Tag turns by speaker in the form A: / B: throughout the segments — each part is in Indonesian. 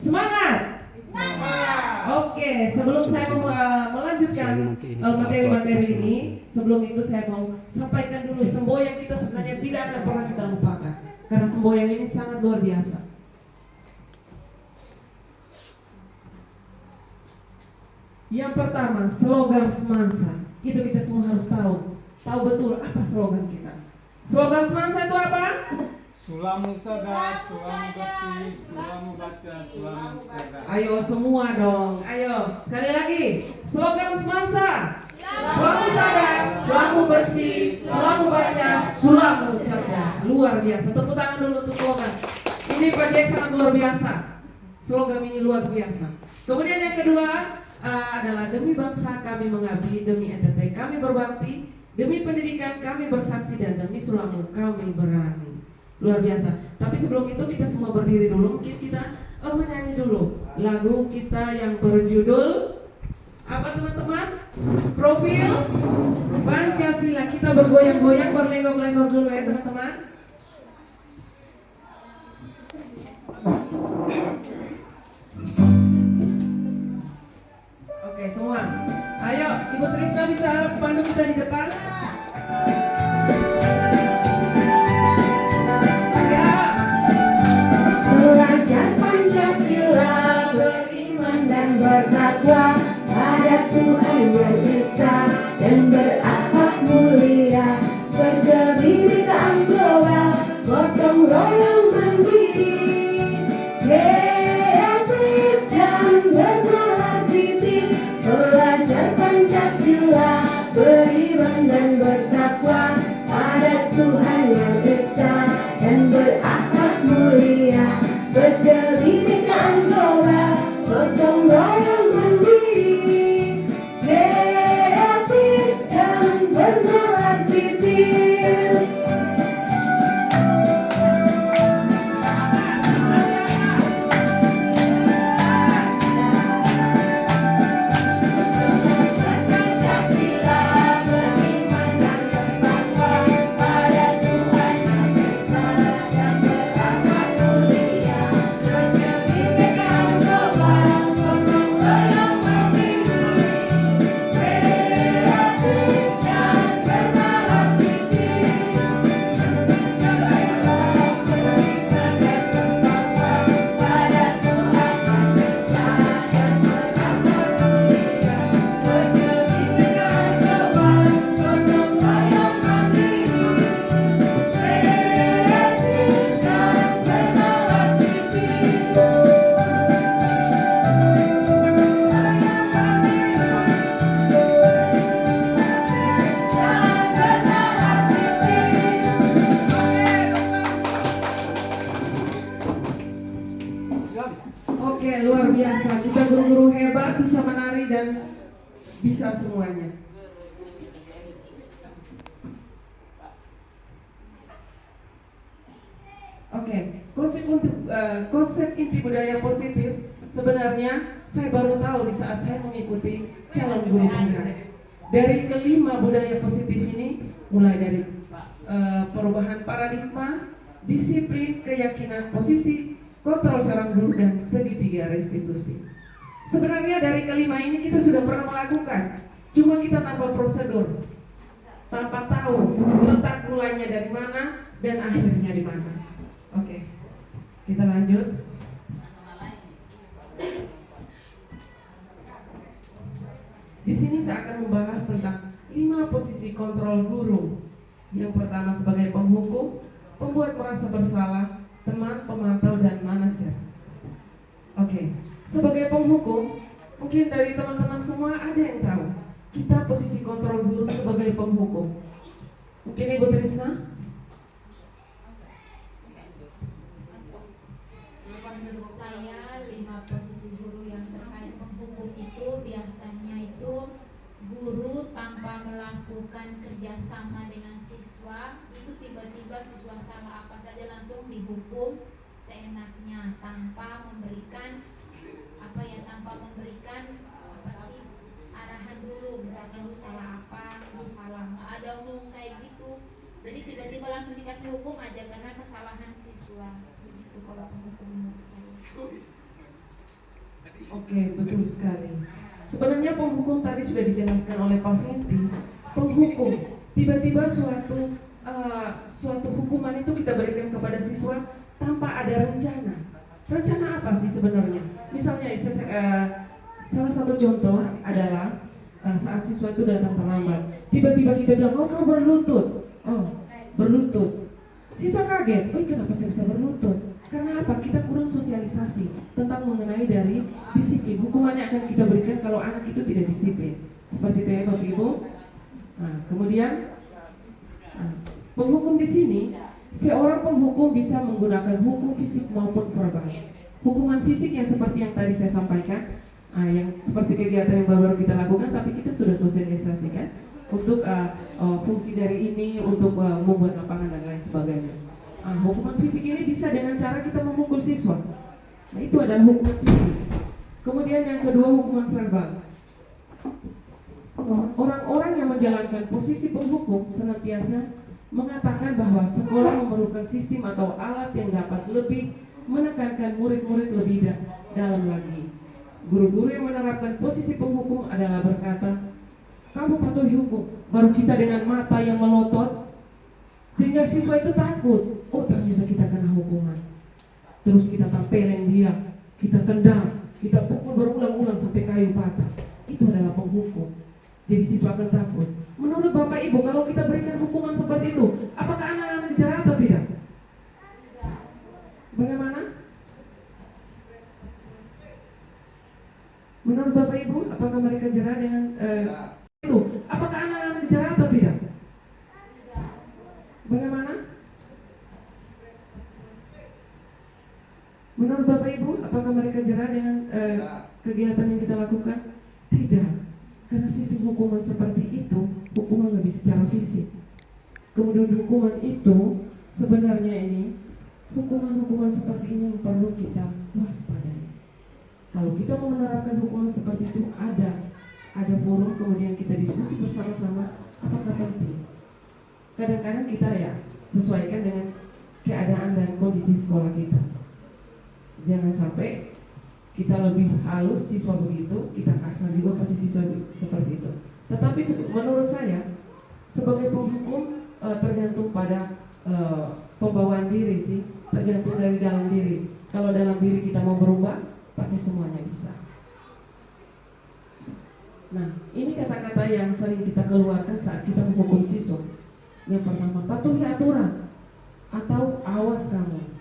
A: Semangat! Oke, sebelum saya melanjutkan materi-materi ini, sebelum itu saya mau sampaikan dulu semboyan kita sebenarnya tidak akan pernah kita lupakan, karena semboyan ini sangat luar biasa. Yang pertama, slogan Semansa. Itu kita semua harus tahu betul apa slogan kita. Slogan Semansa itu apa?
B: Sulamu sada, sulamu bersih, sulamu baca, sulamu sada.
A: Ayo semua dong, ayo sekali lagi. Slogan Semansa. Sulamu sada, sulamu bersih, sulamu baca, sulamu cerdas. Luar biasa. Tepuk tangan dulu untuk slogan. Ini proyek sangat luar biasa. Slogan ini luar biasa. Kemudian yang kedua adalah demi bangsa kami mengabdi, demi NTT kami berbakti, demi pendidikan kami bersaksi, dan demi Sulamu kami berani. Luar biasa. Tapi sebelum itu kita semua berdiri dulu. Mungkin kita menyanyi dulu lagu kita yang berjudul apa teman-teman? Profil Pancasila. Kita bergoyang-goyang, berlenggok-lenggok dulu ya teman-teman. Oke semua. Ayo Ibu Trisna bisa pandu kita di depan.
C: Belajar Pancasila, beriman dan bertakwa pada Tuhan yang Esa dan berakhlak mulia, berkebinekaan global, gotong royong mandiri, kreatif dan bernalar kritis. Belajar Pancasila, beriman dan bertakwa pada Tuhan yang Esa dan berakhlak mulia, berkebinekaan global, gotong royong mandiri, kreatif dan bernalar kritis.
A: Oke, luar biasa. Kita guru-guru hebat, bisa menari dan bisa semuanya. Oke, konsep inti budaya positif sebenarnya saya baru tahu di saat saya mengikuti calon guru tunggal. Dari kelima budaya positif ini, mulai dari perubahan paradigma, disiplin, keyakinan, posisi, kontrol seorang guru, dan segitiga restitusi. Sebenarnya dari kelima ini kita sudah pernah melakukan, cuma kita tanpa prosedur, tanpa tahu letak mulainya dari mana dan akhirnya di mana. Oke, kita lanjut. Di sini saya akan membahas tentang 5 posisi kontrol guru. Yang pertama sebagai penghukum, pembuat merasa bersalah, teman, pemantau, dan manajer. Oke, sebagai penghukum, mungkin dari teman-teman semua ada yang tahu kita posisi kontrol guru sebagai penghukum. Mungkin Ibu Trisna?
D: Menurut saya 5 posisi guru yang terkait penghukum itu biasanya itu guru tanpa melakukan kerjasama dengan siswa, itu tiba-tiba siswa salah apa saja langsung dihukum seenaknya tanpa memberikan arahan dulu, misalkan lu salah apa, lu salah, nggak ada ngomong kayak gitu. Jadi tiba-tiba langsung dikasih hukum aja karena kesalahan siswa. Begitu kalau penghukum menurut saya.
A: Oke, betul sekali. Sebenarnya penghukum tadi sudah dijelaskan oleh Pak Fenty. Penghukum, tiba-tiba suatu hukuman itu kita berikan kepada siswa tanpa ada rencana. Rencana apa sih sebenarnya? Misalnya, salah satu contoh adalah saat siswa itu datang terlambat. Tiba-tiba kita bilang, oh kau berlutut. Oh, berlutut. Siswa kaget, oh kenapa saya bisa berlutut? Karena apa? Kita kurang sosialisasi tentang mengenai dari disiplin. Hukumannya akan kita berikan kalau anak itu tidak disiplin. Seperti itu ya Bapak Ibu. Nah, kemudian penghukum di sini, seorang penghukum bisa menggunakan hukum fisik maupun verbal. Hukuman fisik yang seperti yang tadi saya sampaikan, yang seperti kegiatan yang baru kita lakukan, tapi kita sudah sosialisasikan untuk fungsi dari ini untuk membuat lapangan dan lain sebagainya. Hukuman fisik ini bisa dengan cara kita memukul siswa. Nah, itu adalah hukuman fisik. Kemudian yang kedua, hukuman verbal. Orang-orang yang menjalankan posisi penghukum senantiasa mengatakan bahwa sekolah memerlukan sistem atau alat yang dapat lebih menekankan murid-murid lebih dalam lagi. Guru-guru yang menerapkan posisi penghukum adalah berkata, kamu patuhi hukum, baru kita dengan mata yang melotot, sehingga siswa itu takut. Oh ternyata kita kena hukuman. Terus kita tampelin dia, kita tendang, kita pukul berulang-ulang sampai kayu patah. Itu adalah penghukum. Jadi siswa akan takut. Menurut Bapak Ibu, kalau kita berikan hukuman seperti itu, apakah anak-anak dijerat atau tidak? Bagaimana? Menurut Bapak Ibu, apakah mereka jerah dengan itu? Apakah anak-anak dijerat atau tidak? Bagaimana? Menurut Bapak Ibu, apakah mereka jerah dengan kegiatan yang kita lakukan? Tidak, karena sistem hukuman seperti itu, hukuman lebih secara fisik. Kemudian hukuman itu sebenarnya ini, hukuman-hukuman seperti ini yang perlu kita waspadai. Kalau kita mau menerapkan hukuman seperti itu, ada forum, kemudian kita diskusi bersama-sama apakah penting. Kadang-kadang kita ya sesuaikan dengan keadaan dan kondisi sekolah kita. Jangan sampai kita lebih halus siswa begitu, kita kasar juga pasti siswa seperti itu. Tetapi menurut saya sebagai penghukum tergantung pada pembawaan diri sih, tergantung dari dalam diri. Kalau dalam diri kita mau berubah, pasti semuanya bisa. Nah, ini kata-kata yang sering kita keluarkan saat kita menghukum siswa. Yang pertama, patuhi aturan atau awas kamu.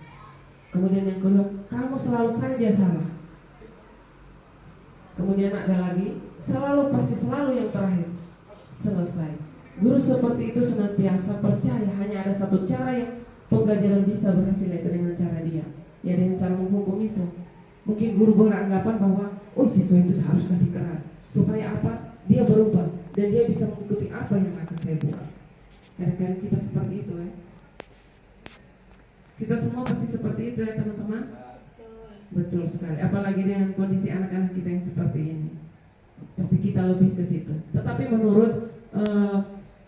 A: Kemudian yang kedua, kamu selalu saja salah. Kemudian ada lagi, pasti selalu yang terakhir, selesai. Guru seperti itu senantiasa percaya hanya ada satu cara yang pembelajaran bisa berhasil, yaitu dengan cara dia, ya dengan cara menghukum itu. Mungkin guru beranggapan bahwa siswa itu harus kasih keras supaya apa? Dia berubah dan dia bisa mengikuti apa yang akan saya buat. Kadang-kadang kita seperti itu ya. Kita semua pasti seperti itu ya teman-teman. Betul sekali. Apalagi dengan kondisi anak-anak kita yang seperti ini, pasti kita lebih ke situ. Tetapi menurut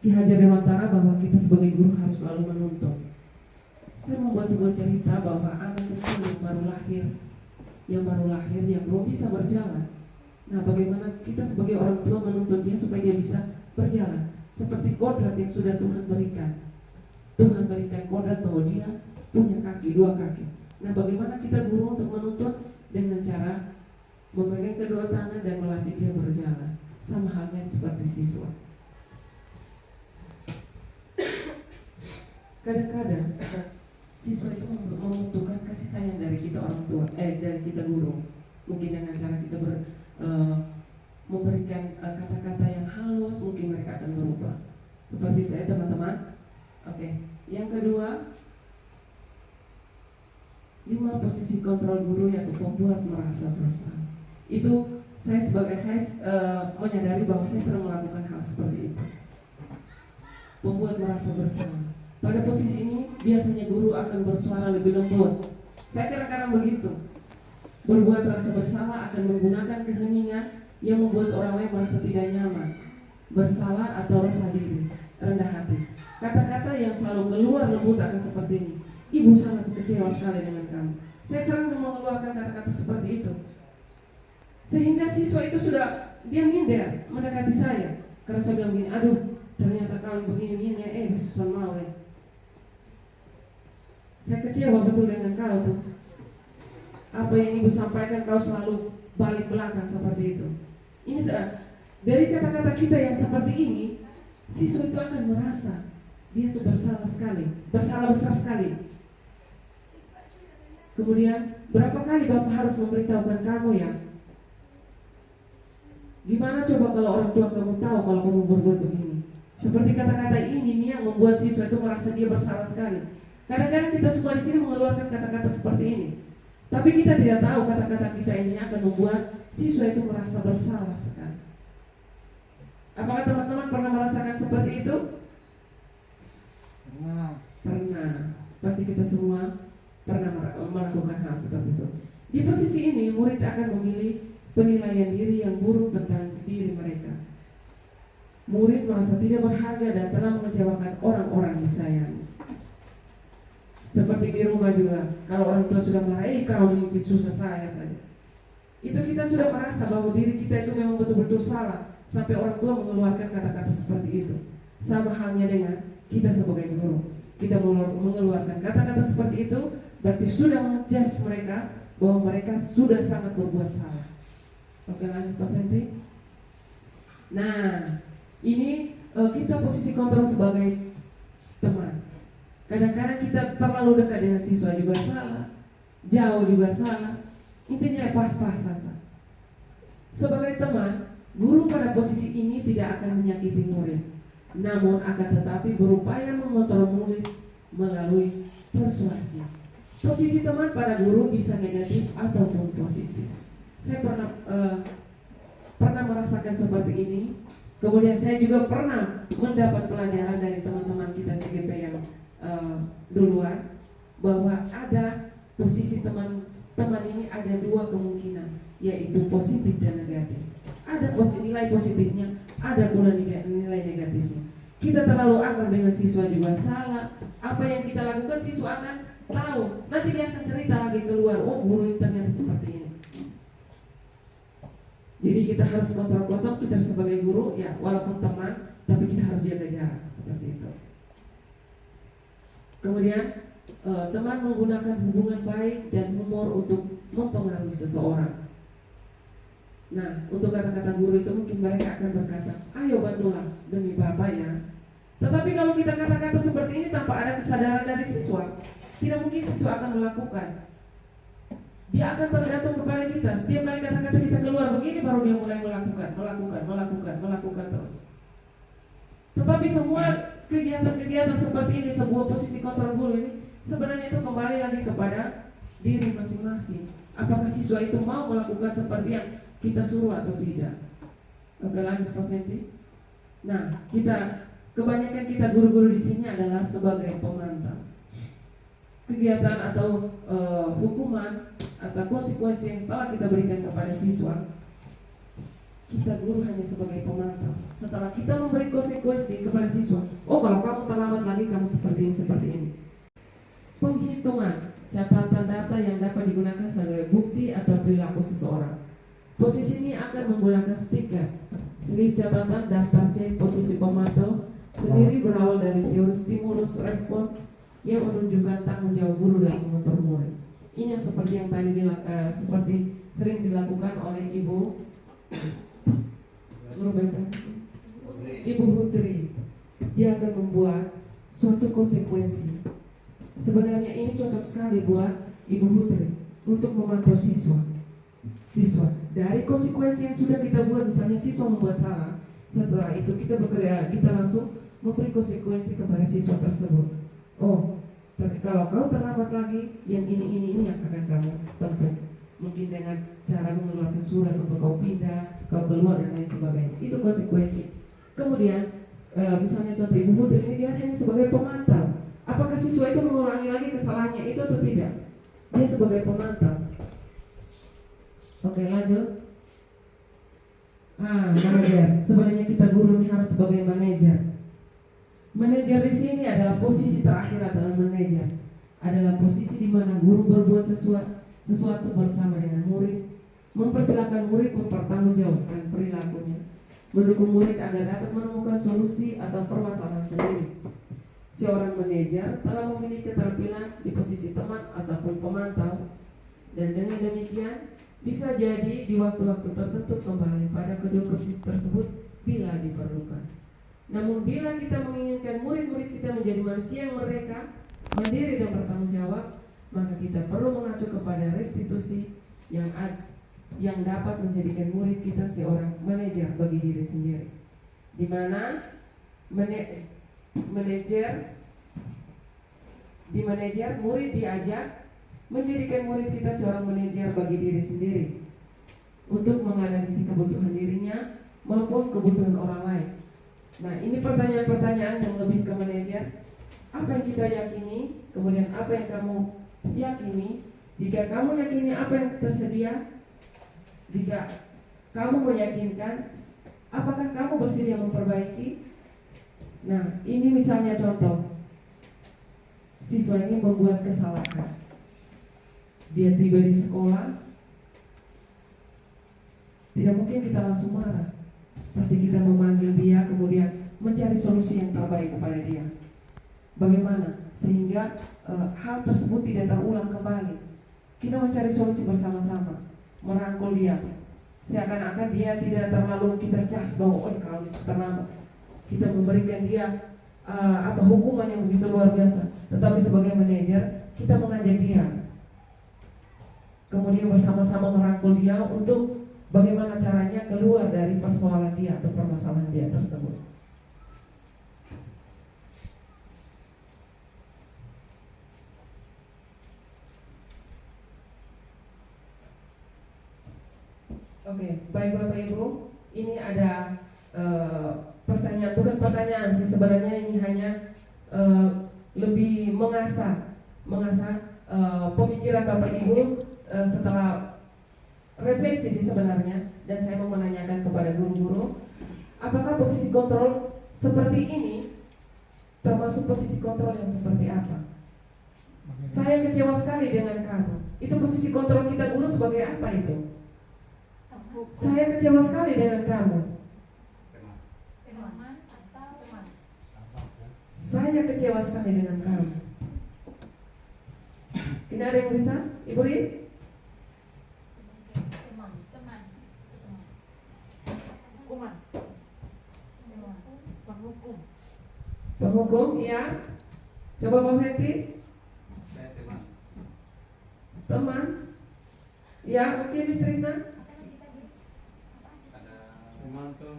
A: Ki Hajar Dewantara bahwa kita sebagai guru harus selalu menuntun. Saya membuat sebuah cerita bahwa anak kecil yang baru lahir yang belum bisa berjalan. Nah, bagaimana kita sebagai orang tua menuntun dia supaya dia bisa berjalan seperti kodrat yang sudah Tuhan berikan. Tuhan berikan kodrat bahwa dia punya kaki, 2 kaki. Nah, bagaimana kita guru untuk menuntun? Dengan cara memegang kedua tangan dan melatih dia berjalan. Sama halnya seperti siswa. Kadang-kadang siswa itu membutuhkan kasih sayang dari kita orang tua, dari kita guru. Mungkin dengan cara kita memberikan kata-kata yang halus, mungkin mereka akan berubah. Seperti itu ya teman-teman. Oke. Yang kedua, 5 posisi kontrol guru yaitu membuat merasa bersalah. Itu saya menyadari bahwa saya sering melakukan hal seperti itu. Membuat merasa bersalah. Pada posisi ini biasanya guru akan bersuara lebih lembut. Saya kadang-kadang begitu. Berbuat rasa bersalah akan menggunakan keheningan yang membuat orang lain merasa tidak nyaman. Bersalah atau rasa diri, rendah hati. Kata-kata yang selalu keluar lembut akan seperti ini. Ibu sangat kecewa sekali dengan kamu. Saya sering mengeluarkan kata-kata seperti itu. Sehingga siswa itu sudah dia minder mendekati saya karena saya bilang gini, aduh ternyata kau begini-begini ya, susah mau ya. Saya kecewa betul dengan kau tuh. Apa yang ibu sampaikan kau selalu balik belakang seperti itu. Ini dari kata-kata kita yang seperti ini, siswa itu akan merasa dia tuh bersalah sekali, bersalah besar sekali. Kemudian berapa kali Bapak harus memberitahukan kamu ya? Gimana coba kalau orang tua kamu tahu kalau kamu berbuat begini? Seperti kata-kata ini yang membuat siswa itu merasa dia bersalah sekali. Kadang-kadang kita semua di sini mengeluarkan kata-kata seperti ini, tapi kita tidak tahu kata-kata kita ini akan membuat siswa itu merasa bersalah sekali. Apakah teman-teman pernah merasakan seperti itu? Pernah. Pasti kita semua pernah melakukan hal seperti itu. Di posisi ini, murid akan memilih penilaian diri yang buruk tentang diri mereka. Murid merasa tidak berharga dan telah mengecewakan orang-orang disayangi. Seperti di rumah juga, kalau orang tua sudah marahi kau ini susah saya saja. Itu kita sudah merasa bahwa diri kita itu memang betul-betul salah, sampai orang tua mengeluarkan kata-kata seperti itu. Sama halnya dengan kita sebagai guru, kita mengeluarkan kata-kata seperti itu, berarti sudah menjudge mereka bahwa mereka sudah sangat berbuat salah. Oke, lanjut Pak Fenty. Nah, ini kita posisi kontrol sebagai teman. Kadang-kadang kita terlalu dekat dengan siswa juga salah, jauh juga salah. Intinya pas-pasan. Sebagai teman, guru pada posisi ini tidak akan menyakiti murid, namun akan tetapi berupaya mengontrol murid melalui persuasi. Posisi teman pada guru bisa negatif ataupun positif. Saya pernah merasakan seperti ini. Kemudian saya juga pernah mendapat pelajaran dari teman-teman kita CGP yang duluan, bahwa ada posisi teman ini ada dua kemungkinan, yaitu positif dan negatif. Ada nilai positifnya, ada pula nilai negatifnya. Kita terlalu akrab dengan siswa juga salah. Apa yang kita lakukan siswa akan tahu. Nanti dia akan cerita lagi keluar, oh guru ternyata seperti ini. Jadi kita harus kontrol kita sebagai guru, ya walaupun teman, tapi kita harus jaga jarak seperti itu. Kemudian teman menggunakan hubungan baik dan humor untuk mempengaruhi seseorang. Nah, untuk kata-kata guru itu mungkin mereka akan berkata, ayo bantulah demi Bapak ya. Tetapi kalau kita kata-kata seperti ini tanpa ada kesadaran dari siswa, tidak mungkin siswa akan melakukan. Dia akan tergantung kepada kita. Setiap kali kata-kata kita keluar begini, baru dia mulai melakukan terus. Tetapi semua kegiatan-kegiatan seperti ini, sebuah posisi kontrol guru ini, sebenarnya itu kembali lagi kepada diri masing-masing. Apakah siswa itu mau melakukan seperti yang kita suruh atau tidak? Oke, lanjut Pak Fenty. Nah, kebanyakan kita guru-guru di sini adalah sebagai pemantau. Kegiatan atau hukuman atau konsekuensi yang setelah kita berikan kepada siswa, kita guru hanya sebagai pemantau. Setelah kita memberi konsekuensi kepada siswa, oh kalau kamu terlambat lagi kamu seperti ini. Penghitungan catatan data yang dapat digunakan sebagai bukti atau perilaku seseorang. Posisi ini akan menggunakan stiker, slip catatan, daftar cek, posisi pemantau sendiri berawal dari teori stimulus respon yang menunjukkan tanggung jawab guru dalam mengontrol murid. Ini yang seperti yang tadi seperti sering dilakukan oleh Ibu Hutri. Dia akan membuat suatu konsekuensi. Sebenarnya ini cocok sekali buat Ibu Hutri untuk memantau siswa. Dari konsekuensi yang sudah kita buat, misalnya siswa membuat salah, setelah itu kita langsung memberi konsekuensi kepada siswa tersebut. Oh, tapi kalau kau terlambat lagi, yang ini yang akan kamu tempuh. Mungkin dengan cara mengeluarkan surat untuk kau pindah, kau keluar dan lain sebagainya. Itu konsekuensi. Kemudian, misalnya contoh Ibu Putri ini dia hanya sebagai pemantau. Apakah siswa itu mengulangi lagi kesalahannya itu atau tidak? Dia sebagai pemantau. Oke, lanjut. Manajer. Sebenarnya kita guru ini harus sebagai manajer. Manajer di sini adalah posisi terakhir adalah manajer. Adalah posisi di mana guru berbuat sesuatu bersama dengan murid, mempersilahkan murid mempertanggungjawabkan perilakunya, mendukung murid agar dapat menemukan solusi atau permasalahan sendiri. Seorang manajer telah memiliki keterampilan di posisi teman ataupun pemantau, dan dengan demikian bisa jadi di waktu-waktu tertentu kembali pada kedua posisi tersebut bila diperlukan. Namun bila kita menginginkan murid-murid kita menjadi manusia yang merdeka, mandiri dan bertanggung jawab, maka kita perlu mengacu kepada restitusi yang dapat menjadikan murid kita seorang manajer bagi diri sendiri, di mana manajer murid diajak menjadikan murid kita seorang manajer bagi diri sendiri untuk menganalisis kebutuhan dirinya maupun kebutuhan orang lain. Nah, ini pertanyaan-pertanyaan yang lebih ke manajer. Apa yang kita yakini, kemudian apa yang kamu yakini. Jika kamu yakini apa yang tersedia, jika kamu meyakinkan, apakah kamu bersedia memperbaiki? Nah, ini misalnya contoh. Siswa ini membuat kesalahan. Dia tiba di sekolah, tidak mungkin kita langsung marah. Pasti kita memanggil dia, kemudian mencari solusi yang terbaik kepada dia. Bagaimana sehingga hal tersebut tidak terulang kembali? Kita mencari solusi bersama-sama, merangkul dia. Seakan-akan dia tidak terlalu kita cas bahwa kalau itu terlambat. Kita memberikan dia hukuman yang begitu luar biasa. Tetapi sebagai manajer, kita mengajak dia, kemudian bersama-sama merangkul dia untuk bagaimana caranya keluar dari persoalan dia atau permasalahan dia tersebut. Oke, baik Bapak Ibu, ini ada pertanyaan, bukan pertanyaan sih sebenarnya, ini hanya lebih mengasah pemikiran Bapak Ibu setelah refleksi sih sebenarnya. Dan saya mau menanyakan kepada guru-guru, apakah posisi kontrol seperti ini termasuk posisi kontrol yang seperti apa? Saya kecewa sekali dengan kamu. Itu posisi kontrol kita guru sebagai apa itu? Saya kecewa sekali dengan kamu.
D: Teman atau teman?
A: Saya kecewa sekali dengan kamu. Tidak ada yang bisa? Ibu Rin?
D: Teman.
C: Hukuman. Penghukum.
A: Penghukum, ya. Coba Pak Fethi.
B: Saya teman.
A: Teman. Ya, mungkin Miss Risa.
B: Ada teman tuh.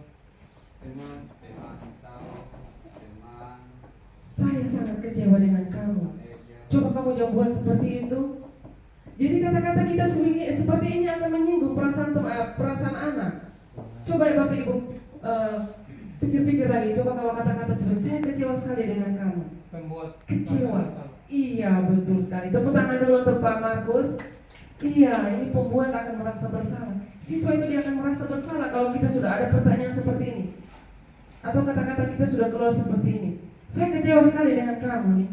B: Teman.
A: Saya sangat kecewa dengan kamu. Coba kamu jangan buat seperti itu. Jadi kata-kata kita seperti ini akan menyinggung perasaan anak. Coba ya Bapak Ibu pikir-pikir lagi. Coba kalau kata-kata seperti saya kecewa sekali dengan kamu.
B: Pembuat
A: Kecewa. Iya, betul sekali. Tepuk tangan dulu untuk Pak Markus. Iya, ini pembuat akan merasa bersalah. Siswa itu dia akan merasa bersalah kalau kita sudah ada pertanyaan seperti ini, atau kata-kata kita sudah keluar seperti ini. Saya kecewa sekali dengan kamu nih.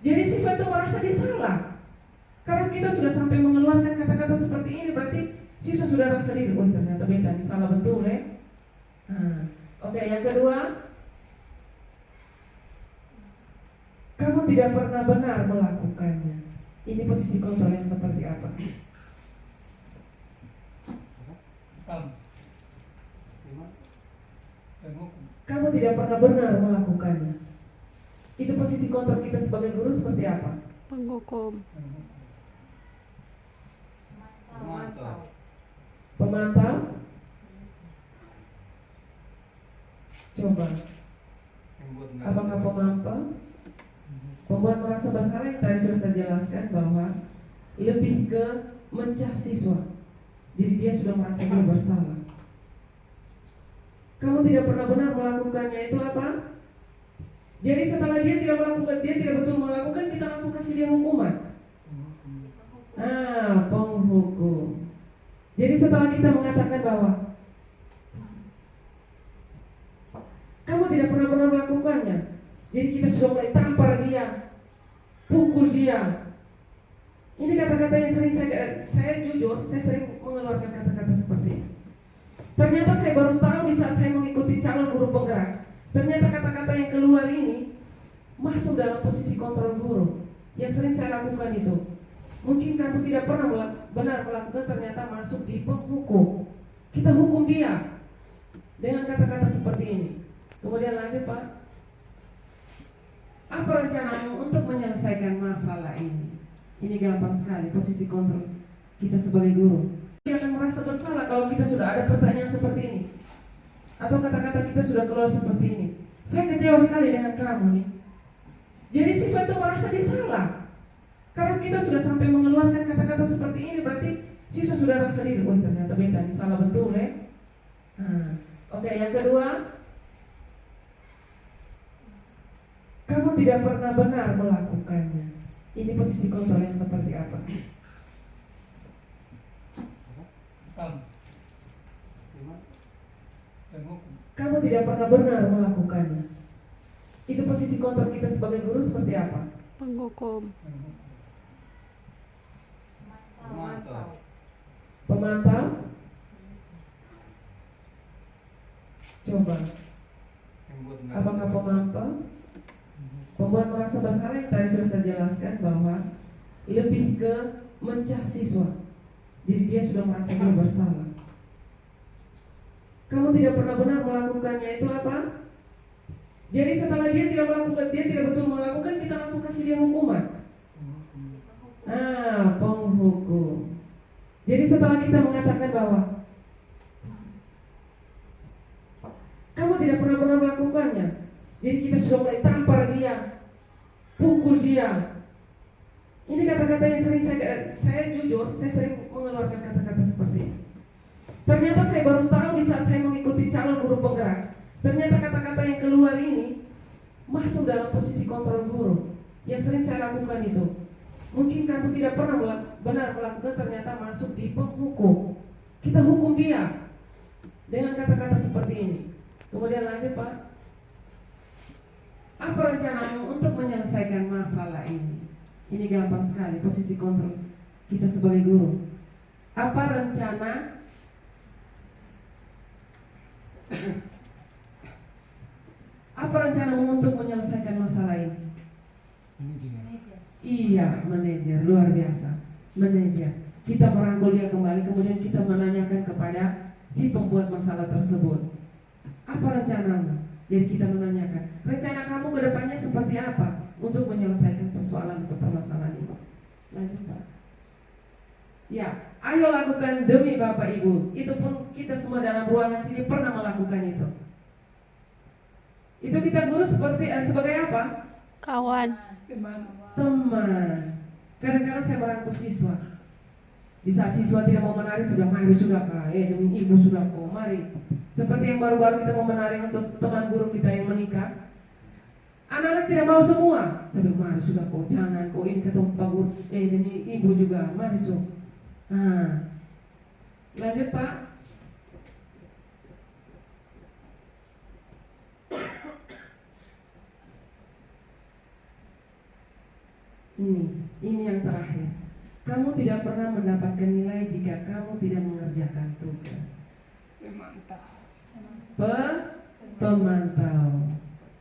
A: Jadi siswa itu merasa dia salah. Karena kita sudah sampai mengeluarkan kata-kata seperti ini, berarti siswa sudah rasa diri, oh ternyata beta ini salah betul ya. Oke, yang kedua, kamu tidak pernah benar melakukannya. Ini posisi kontrol yang seperti apa? Kamu tidak pernah benar melakukannya. Itu posisi kontrol kita sebagai guru seperti apa?
E: Penghukum.
A: Pemantau. Coba. Apakah pemantau? Pembuat merasa bersalah yang tadi sudah saya jelaskan bahwa lebih ke mencah siswa. Jadi dia sudah merasa dia bersalah. Kamu tidak pernah benar melakukannya, itu apa? Jadi setelah dia tidak melakukan, dia tidak betul melakukan, kita langsung kasih dia hukuman. Penghukum. Jadi setelah kita mengatakan bahwa kamu tidak pernah benar melakukannya, jadi kita sudah mulai tampar dia, pukul dia. Ini kata-kata yang sering saya jujur, saya sering mengeluarkan kata-kata seperti ini. Ternyata saya baru tahu di saat saya mengikuti calon guru penggerak. Ternyata kata-kata yang keluar ini masuk dalam posisi kontrol guru. Yang sering saya lakukan itu, mungkin kamu tidak pernah benar melakukan, ternyata masuk di penghukum. Kita hukum dia dengan kata-kata seperti ini. Kemudian lanjut Pak. Apa rencanamu untuk menyelesaikan masalah ini? Ini gampang sekali, posisi kontrol kita sebagai guru. Dia akan merasa bersalah kalau kita sudah ada pertanyaan seperti ini, atau kata-kata kita sudah keluar seperti ini. Saya kecewa sekali dengan kamu nih. Jadi siswa itu merasa dia salah. Karena kita sudah sampai mengeluarkan kata-kata seperti ini, berarti siswa sudah rasa diri, oh ternyata beta ini salah betul ya. Oke, yang kedua, kamu tidak pernah benar melakukannya. Ini posisi kontrol yang seperti apa? Kamu tidak pernah benar melakukannya. Itu posisi kontrol kita sebagai guru seperti apa?
C: Penghukum.
A: Pemantau. Coba. Apakah pemantau? Pembuat merasa bersalah yang tadi sudah saya jelaskan bahwa lebih ke mencah siswa. Jadi dia sudah merasa dia bersalah. Kamu tidak pernah benar melakukannya, itu apa? Jadi setelah dia tidak melakukan, dia tidak betul melakukan, kita langsung kasih dia hukuman. Penghukum. Jadi setelah kita mengatakan bahwa kamu tidak pernah benar melakukannya, jadi kita sudah mulai tampar dia, pukul dia. Ini kata-kata yang sering saya jujur, saya sering mengeluarkan kata-kata seperti ini. Ternyata saya baru tahu di saat saya mengikuti calon guru penggerak. Ternyata kata-kata yang keluar ini masuk dalam posisi kontrol guru. Yang sering saya lakukan itu, mungkin kamu tidak pernah benar melakukan, ternyata masuk di penghukum. Kita hukum dia dengan kata-kata seperti ini. Kemudian lanjut Pak. Apa rencanamu untuk menyelesaikan masalah ini? Ini gampang sekali, posisi kontrol kita sebagai guru. Apa rencana rencanamu untuk menyelesaikan masalah ini?
B: Manajer.
A: Iya, manajer, luar biasa. Manajer. Kita merangkul dia kembali, kemudian kita menanyakan kepada si pembuat masalah tersebut. Apa rencanamu? Jadi kita menanyakan, rencana kamu ke depannya seperti apa untuk menyelesaikan persoalan atau permasalahan ini? Lanjut Pak. Ya, ayo lakukan demi Bapak Ibu. Itu pun kita semua dalam ruangan sini pernah melakukan itu. Itu kita guru sebagai apa?
C: Kawan.
A: Teman. Kadang-kadang saya merangkul siswa. Di saat siswa tidak mau menari, sudah mari sudah kak, demi ibu sudah kok, mari. Seperti yang baru-baru kita mau menari untuk teman guru kita yang menikah. Anak-anak tidak mau semua. Saya bilang, mari sudah kok, jangan kok, ini ketemu Pak Guru, demi ibu juga, mari so. Lanjut Pak. Ini yang terakhir. Kamu tidak pernah mendapatkan nilai jika kamu tidak mengerjakan tugas. Pemantau.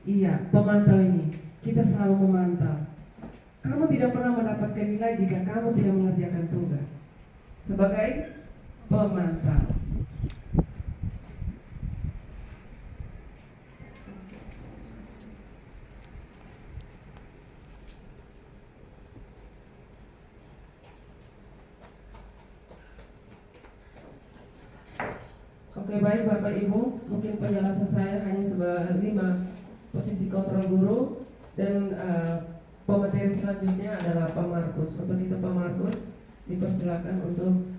A: Iya, pemantau ini. Kita selalu memantau. Kamu tidak pernah mendapatkan nilai jika kamu tidak mengerjakan tugas. Sebagai pemantau. Oke, baik Bapak Ibu, mungkin penjelasan saya hanya sebagai 5 posisi kontrol guru. Dan pemateri selanjutnya adalah Pak Markus. Untuk itu Pak Markus dipersilakan untuk